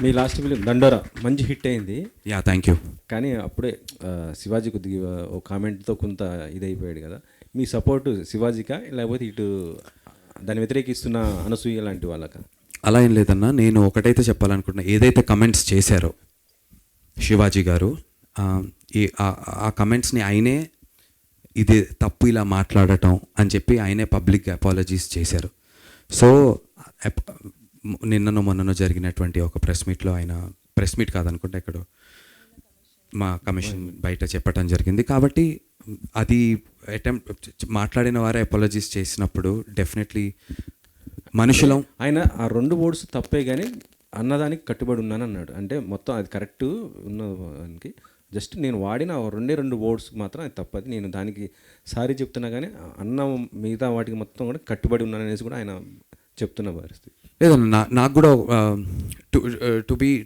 మీ last film దండోరా మంచి hit అయింది. Yeah, thank you. కానీ అప్పుడే శివాజీ కొద్దిగా ఒక కామెంట్తో కొంత ఇదైపోయాడు కదా. మీ సపోర్టు శివాజీకా లేకపోతే ఇటు దాన్ని వ్యతిరేకిస్తున్న అనసూయ లాంటి వాళ్ళకా? అలా ఏం లేదన్నా, నేను ఒకటైతే చెప్పాలనుకుంటున్నా. ఏదైతే కమెంట్స్ చేశారో శివాజీ గారు, ఆ కమెంట్స్ని ఆయనే ఇది తప్పు ఇలా మాట్లాడటం అని చెప్పి ఆయనే పబ్లిక్ అపాలజీస్ చేశారు. సో నిన్ననో మొన్ననో జరిగినటువంటి ఒక ప్రెస్ మీట్లో ఆయన, ప్రెస్ మీట్ కాదనుకుంటే ఇక్కడ మా కమిషన్ బయట చెప్పడం జరిగింది. కాబట్టి అది అటెంప్ట్ మాట్లాడిన వారే అపాలజీస్ చేసినప్పుడు డెఫినెట్లీ మనుషులం. ఆయన ఆ 2 వర్డ్స్ తప్పే కానీ అన్నదానికి కట్టుబడి ఉన్నాను అన్నాడు. అంటే మొత్తం అది కరెక్ట్ ఉన్నదానికి జస్ట్ నేను వాడిన 2 వర్డ్స్ మాత్రం అది తప్పది, నేను దానికి సారీ చెప్తున్నా కానీ అన్న మిగతా వాటికి మొత్తం కూడా కట్టుబడి ఉన్నాను అనేసి కూడా ఆయన చెప్తున్న పరిస్థితి. లేదన్నా, నాకు కూడా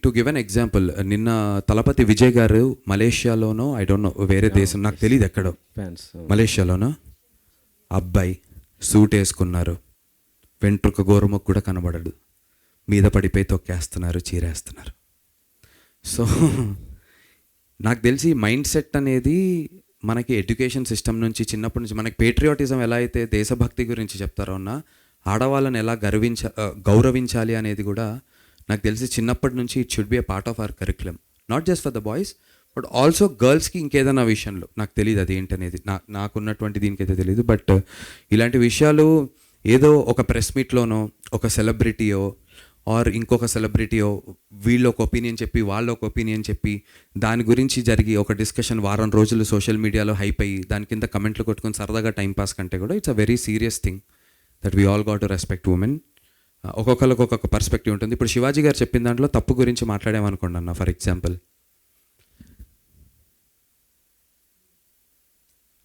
టు గివ్ అన్ ఎగ్జాంపుల్, నిన్న తలపతి విజయ్ గారు మలేషియాలోనో, ఐ డోంట్ నో వేరే దేశం నాకు తెలియదు ఎక్కడో, ఫ్యాన్స్ మలేషియాలోనో అబ్బాయి సూట్ వేసుకున్నారు, వెంట్రుక గోరుముకు కూడా కనబడడు, మీద పడిపోయి తొక్కేస్తున్నారు, చీరేస్తున్నారు. సో నాకు తెలిసి మైండ్ సెట్ అనేది మనకి ఎడ్యుకేషన్ సిస్టమ్ నుంచి చిన్నప్పటి నుంచి మనకి పేట్రియాటిజం ఎలా అయితే దేశభక్తి గురించి చెప్తారో అన్న, ఆడవాళ్ళని ఎలా గౌరవించాలి అనేది కూడా నాకు తెలిసి చిన్నప్పటి నుంచి it should be a part of our curriculum, not just for the boys but also గర్ల్స్కి. ఇంకేదైనా విషయంలో నాకు తెలియదు అది ఏంటనేది, నాకున్నటువంటి దీనికైతే తెలియదు. బట్ ఇలాంటి విషయాలు ఏదో ఒక ప్రెస్ మీట్లోనో ఒక సెలబ్రిటీయో ఆర్ ఇంకొక సెలబ్రిటీయో వీళ్ళు ఒక ఒపీనియన్ చెప్పి వాళ్ళు ఒక ఒపీనియన్ చెప్పి దాని గురించి జరిగి ఒక డిస్కషన్ వారం రోజులు సోషల్ మీడియాలో హైప్ అయ్యి దాని కింద కమెంట్లు కొట్టుకొని సరదాగా టైంపాస్ కంటే కూడా it's a very serious thing that we all got to respect women. ఒక్కొక్కరికి ఒక్కొక్క పర్స్పెక్టివ్ ఉంటుంది. ఇప్పుడు శివాజీ గారు చెప్పిన దాంట్లో తప్పు గురించి మాట్లాడామనుకోండి అన్న, ఫర్ ఎగ్జాంపుల్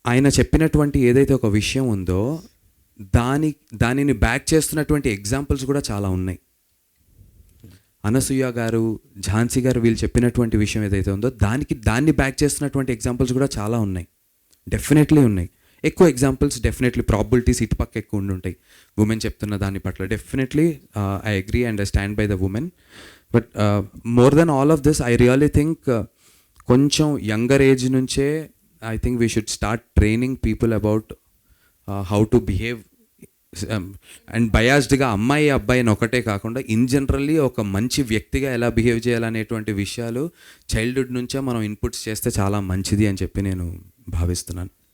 ఆయన చెప్పినటువంటి ఏదైతే ఒక విషయం ఉందో దానిని బ్యాక్ చేస్తున్నటువంటి ఎగ్జాంపుల్స్ కూడా చాలా ఉన్నాయి. అనసూయ గారు, ఝాన్సీ గారు వీళ్ళు చెప్పినటువంటి విషయం ఏదైతే ఉందో దాన్ని బ్యాక్ చేస్తున్నటువంటి ఎగ్జాంపుల్స్ కూడా చాలా ఉన్నాయి, డెఫినెట్లీ ఉన్నాయి. ఎక్కువ ఎగ్జాంపుల్స్ డెఫినెట్లీ ప్రాబిలిటీస్ ఇటుపక్క ఎక్కువ ఉండుంటాయి ఉమెన్ చెప్తున్న దాని పట్ల. Definitely I agree and I stand by the women. But more then all of this I really think కొంచెం యంగర్ ఏజ్ నుంచే I think we should start training people about how to behave and బయాస్డ్గా అమ్మాయి అబ్బాయిని ఒకటే కాకుండా in generally ఒక మంచి వ్యక్తిగా ఎలా బిహేవ్ చేయాలనేటువంటి విషయాలు చైల్డ్హుడ్ నుంచే మనం ఇన్పుట్స్ చేస్తే చాలా మంచిది అని చెప్పి నేను భావిస్తున్నాను.